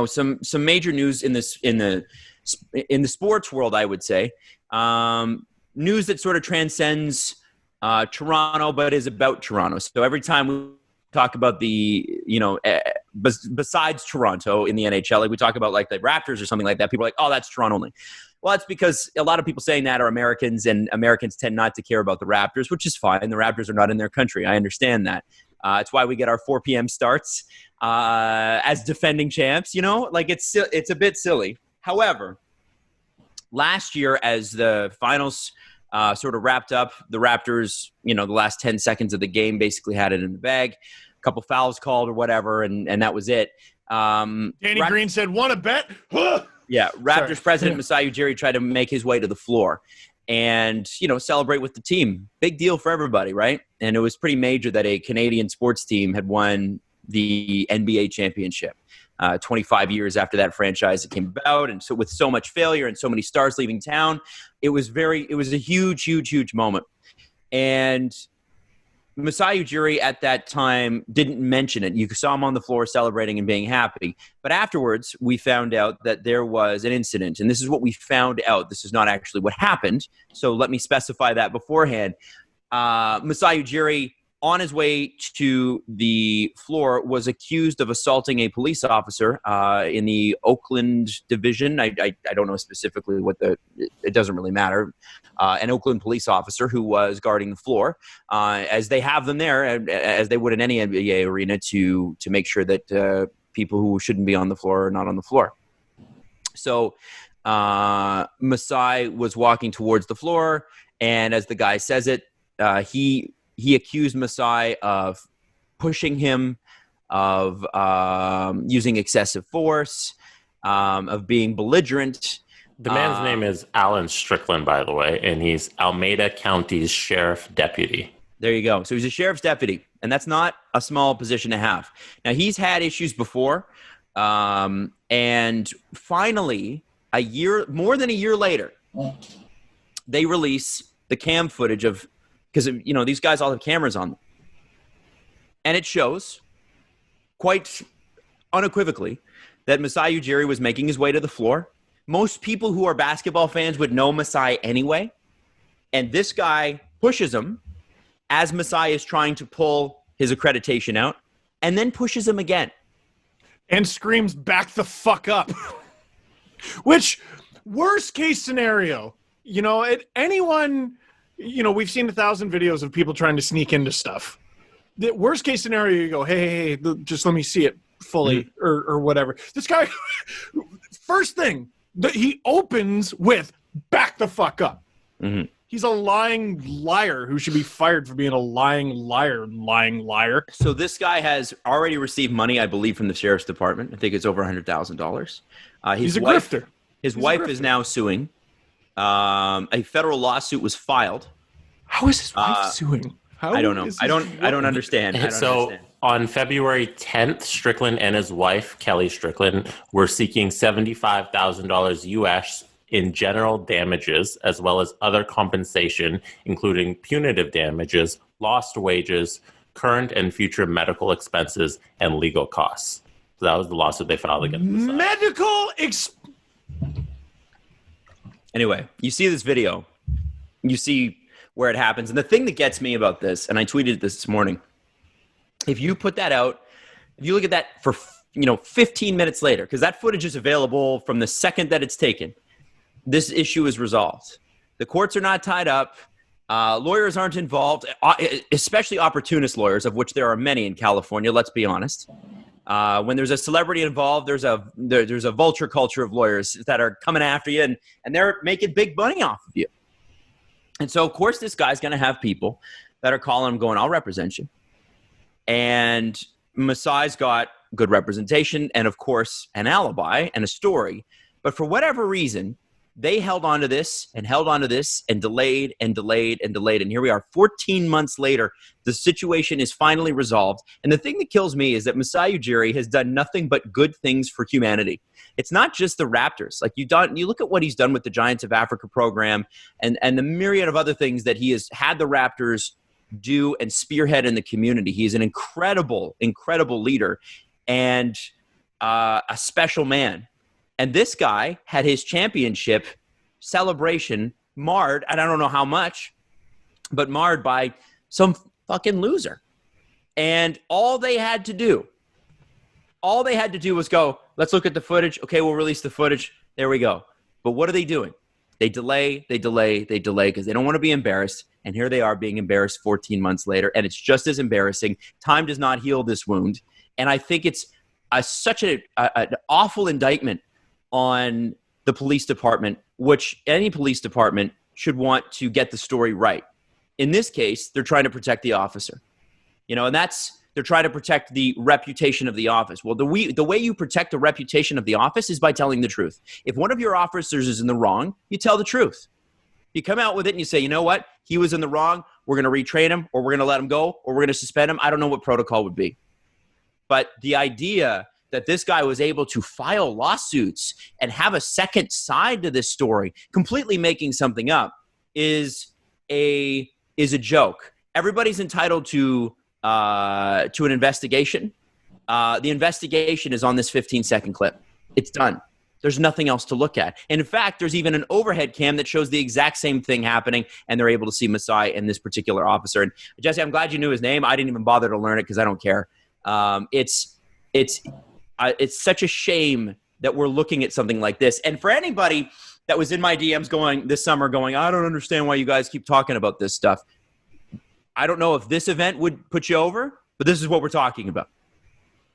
some major news in the sports world, I would say. News that sort of transcends Toronto, but is about Toronto. So every time we talk about besides Toronto in the NHL, like we talk about like the Raptors or something like that, people are like, oh, that's Toronto only. Well, that's because a lot of people saying that are Americans, and Americans tend not to care about the Raptors, which is fine. The Raptors are not in their country. I understand that. It's why we get our 4 p.m. starts as defending champs. Like it's a bit silly. However, last year, as the finals sort of wrapped up, the Raptors, the last 10 seconds of the game basically had it in the bag. A couple fouls called or whatever, and that was it. Danny Green said, "Want to bet?" Yeah, Raptors president Masai Ujiri tried to make his way to the floor and, celebrate with the team. Big deal for everybody, right? And it was pretty major that a Canadian sports team had won the NBA championship 25 years after that franchise came about. And so with so much failure and so many stars leaving town, it was a huge, huge, huge moment. And Masai Ujiri at that time didn't mention it. You saw him on the floor celebrating and being happy. But afterwards, we found out that there was an incident. And this is what we found out. This is not actually what happened. So let me specify that beforehand. Masai Ujiri, on his way to the floor, was accused of assaulting a police officer in the Oakland division. I don't know specifically it doesn't really matter. An Oakland police officer who was guarding the floor, as they have them there, as they would in any NBA arena, to make sure that people who shouldn't be on the floor are not on the floor. So Masai was walking towards the floor, and as the guy says it, he accused Masai of pushing him, of using excessive force, of being belligerent. The man's name is Alan Strickland, by the way, and he's Alameda County's sheriff deputy. There you go. So he's a sheriff's deputy, and that's not a small position to have. Now, he's had issues before, and finally, more than a year later, they release the cam footage of, because, these guys all have cameras on them. And it shows quite unequivocally that Masai Ujiri was making his way to the floor. Most people who are basketball fans would know Masai anyway. And this guy pushes him as Masai is trying to pull his accreditation out, and then pushes him again. And screams, "Back the fuck up." Which, worst case scenario, anyone... we've seen 1,000 videos of people trying to sneak into stuff. The worst case scenario, you go, hey, just let me see it fully, or whatever. This guy, first thing, he opens with, "Back the fuck up." Mm-hmm. He's a lying liar who should be fired for being a lying liar. So this guy has already received money, I believe, from the sheriff's department. I think it's over $100,000. He's a grifter. His wife is now suing. A federal lawsuit was filed. How is his wife suing? I don't know. I don't understand. On February 10th, Strickland and his wife, Kelly Strickland, were seeking $75,000 US in general damages, as well as other compensation, including punitive damages, lost wages, current and future medical expenses, and legal costs. So that was the lawsuit they filed against Masai. Anyway, you see this video. You see where it happens. And the thing that gets me about this, and I tweeted this morning, if you put that out, if you look at that for 15 minutes later, because that footage is available from the second that it's taken, this issue is resolved. The courts are not tied up. Lawyers aren't involved, especially opportunist lawyers, of which there are many in California, let's be honest. When there's a celebrity involved, there's a vulture culture of lawyers that are coming after you, and they're making big money off of you. And so, of course, this guy's going to have people that are calling him going, "I'll represent you." And Masai's got good representation and, of course, an alibi and a story. But for whatever reason, they held on to this and held on to this and delayed and delayed and delayed. And here we are 14 months later. The situation is finally resolved. And the thing that kills me is that Masai Ujiri has done nothing but good things for humanity. It's not just the Raptors. Like you look at what he's done with the Giants of Africa program and the myriad of other things that he has had the Raptors do and spearhead in the community. He is an incredible, incredible leader. And a special man. And this guy had his championship celebration marred, and I don't know how much, but marred by some fucking loser. And all they had to do was go, let's look at the footage. Okay, we'll release the footage. There we go. But what are they doing? They delay because they don't want to be embarrassed. And here they are being embarrassed 14 months later. And it's just as embarrassing. Time does not heal this wound. And I think it's such an awful indictment on the police department, which any police department should want to get the story right. In this case, they're trying to protect the officer. And they're trying to protect the reputation of the office. Well, the way you protect the reputation of the office is by telling the truth. If one of your officers is in the wrong, you tell the truth. You come out with it and you say, you know what? He was in the wrong. We're going to retrain him, or we're going to let him go, or we're going to suspend him. I don't know what protocol would be. But the idea that this guy was able to file lawsuits and have a second side to this story, completely making something up, is a joke. Everybody's entitled to an investigation. The investigation is on this 15-second clip. It's done. There's nothing else to look at. And in fact, there's even an overhead cam that shows the exact same thing happening, and they're able to see Masai and this particular officer. And Jesse, I'm glad you knew his name. I didn't even bother to learn it because I don't care. It's such a shame that we're looking at something like this. And for anybody that was in my DMs this summer going, I don't understand why you guys keep talking about this stuff. I don't know if this event would put you over, but this is what we're talking about.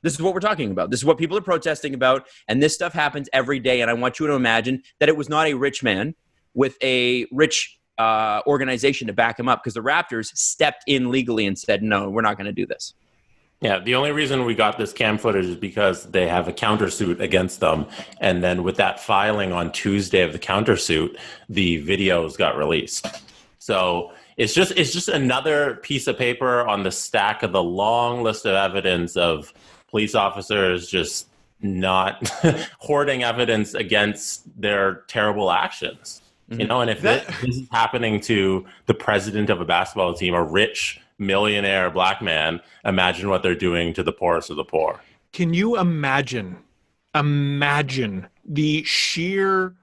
This is what we're talking about. This is what people are protesting about, and this stuff happens every day, and I want you to imagine that it was not a rich man with a rich organization to back him up, because the Raptors stepped in legally and said, no, we're not going to do this. Yeah, the only reason we got this cam footage is because they have a countersuit against them. And then with that filing on Tuesday of the countersuit, the videos got released. So it's just another piece of paper on the stack of the long list of evidence of police officers just not hoarding evidence against their terrible actions. Mm-hmm. And if this is happening to the president of a basketball team, a rich millionaire black man, imagine what they're doing to the poorest of the poor. Can you imagine the sheer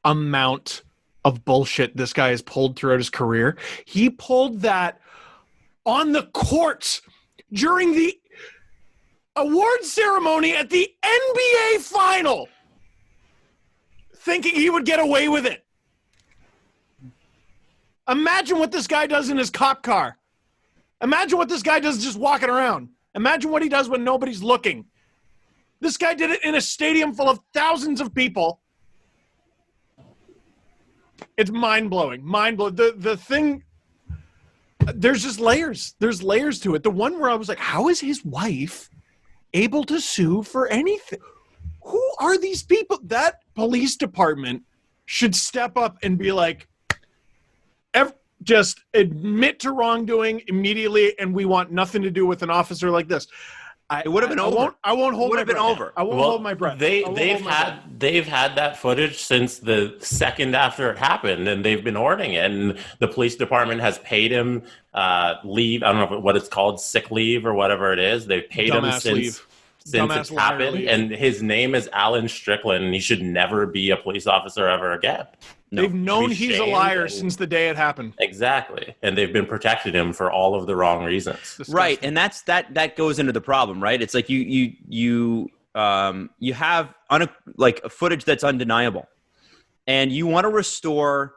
amount of bullshit this guy has pulled throughout his career? He pulled that on the court during the award ceremony at the NBA final, thinking he would get away with it. Imagine what this guy does in his cop car. Imagine what this guy does just walking around. Imagine what he does when nobody's looking. This guy did it in a stadium full of thousands of people. It's mind-blowing. Mind-blowing. The thing, there's just layers. There's layers to it. The one where I was like, how is his wife able to sue for anything? Who are these people? That police department should step up and be like, just admit to wrongdoing immediately, and we want nothing to do with an officer like this. It would have been over. I won't hold my breath. I won't hold my breath. They've had that footage since the second after it happened, and they've been hoarding it. And the police department has paid him leave. I don't know what it's called, sick leave or whatever it is. They've paid him since it's happened. And his name is Alan Strickland, and he should never be a police officer ever again. They've known he's a liar since the day it happened. Exactly. And they've been protecting him for all of the wrong reasons. Right. And that goes into the problem, right? It's like you have a footage that's undeniable. And you want to restore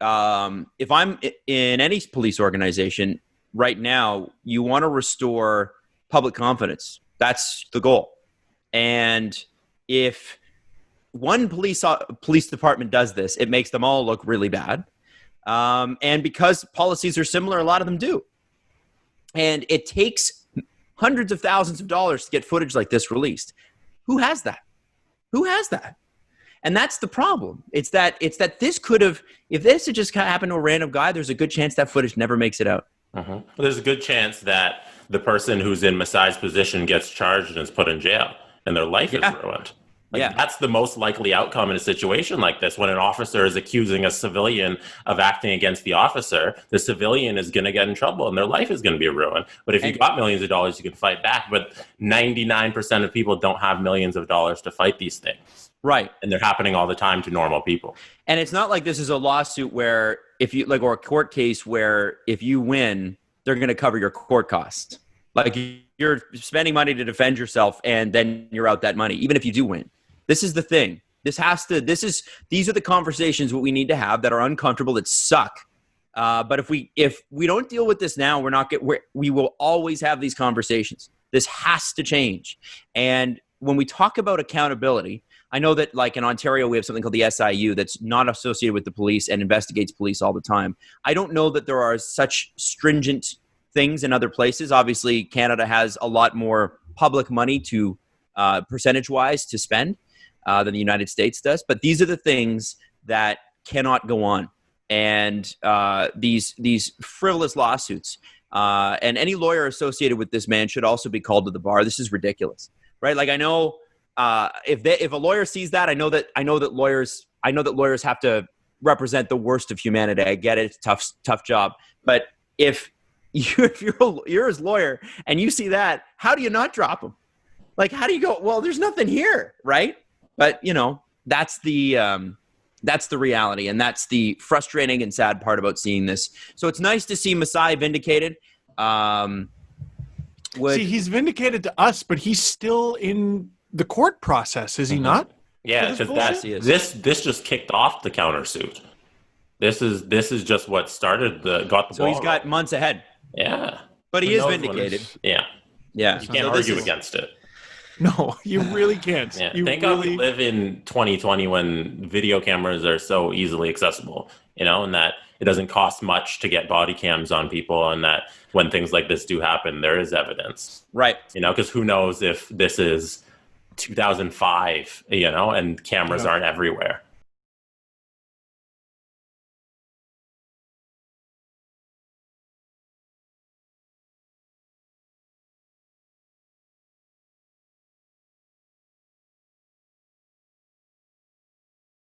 if I'm in any police organization right now, you want to restore public confidence. That's the goal. And if one police department does this, it makes them all look really bad. And because policies are similar, a lot of them do. And it takes hundreds of thousands of dollars to get footage like this released. Who has that? Who has that? And that's the problem. It's that this could have, if this had just happened to a random guy, there's a good chance that footage never makes it out. Uh-huh. Well, there's a good chance that the person who's in Masai's position gets charged and is put in jail, and their life is ruined. Yeah. That's the most likely outcome in a situation like this. When an officer is accusing a civilian of acting against the officer, the civilian is going to get in trouble and their life is going to be ruined. But if you got millions of dollars, you can fight back. But 99% of people don't have millions of dollars to fight these things. Right. And they're happening all the time to normal people. And it's not like this is a lawsuit where if you or a court case where if you win, they're going to cover your court costs. Like you're spending money to defend yourself and then you're out that money, even if you do win. This is the thing. These are the conversations what we need to have that are uncomfortable, that suck. But if we don't deal with this now, we will always have these conversations. This has to change. And when we talk about accountability, I know that like in Ontario, we have something called the SIU that's not associated with the police and investigates police all the time. I don't know that there are such stringent things in other places. Obviously, Canada has a lot more public money to percentage-wise to spend than the United States does. But these are the things that cannot go on. And these frivolous lawsuits and any lawyer associated with this man should also be called to the bar. This is ridiculous, right? Like I know if a lawyer sees that, I know that lawyers have to represent the worst of humanity. I get it; it's tough job. But if you're his lawyer and you see that, how do you not drop him? Like, how do you go, well, there's nothing here, right? But, that's the reality, and that's the frustrating and sad part about seeing this. So it's nice to see Masai vindicated. See, he's vindicated to us, but he's still in the court process, is he not? Yeah, because this just kicked off the countersuit. This is just what started got the ball. So he's got months ahead. Yeah. But he is vindicated. Yeah. Yeah. You can't argue against it. No, you really can't. Yeah. Thank God we live in 2020 when video cameras are so easily accessible, and that it doesn't cost much to get body cams on people, and that when things like this do happen, there is evidence. Right. Because who knows if this is 2005, and cameras aren't everywhere.